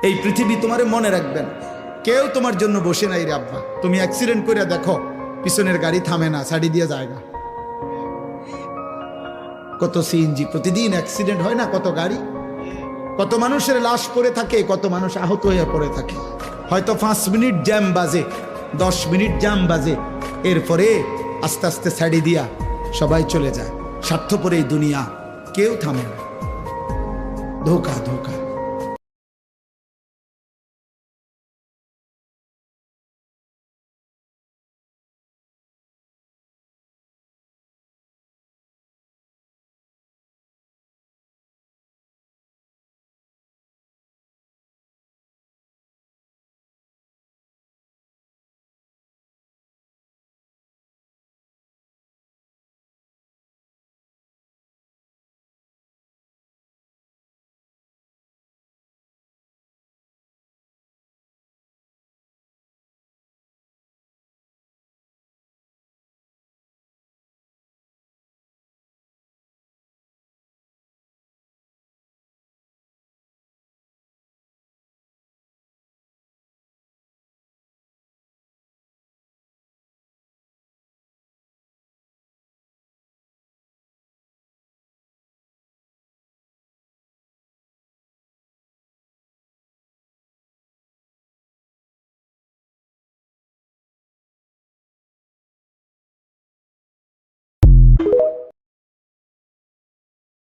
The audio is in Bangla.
এই পৃথিবী তোমারে মনে রাখবেন, কেউ তোমার জন্য বসে নাই রে আব্বা। তুমি অ্যাক্সিডেন্ট করে দেখো, পিছনের গাড়ি থামে না, সাইডে দিয়ে জায়গা। কত সিএনজি প্রতিদিন অ্যাক্সিডেন্ট হয় না, কত গাড়ি, কত মানুষের লাশ পড়ে থাকে, কত মানুষ আহত হয়ে পড়ে থাকে। হয়তো 5 মিনিট জ্যাম বাজে, 10 মিনিট জ্যাম বাজে, এরপরে আস্তে আস্তে সাইডে দিয়া সবাই চলে যায়। স্বার্থপর এই দুনিয়া, কেউ থামে না। ধোকা ধোকা।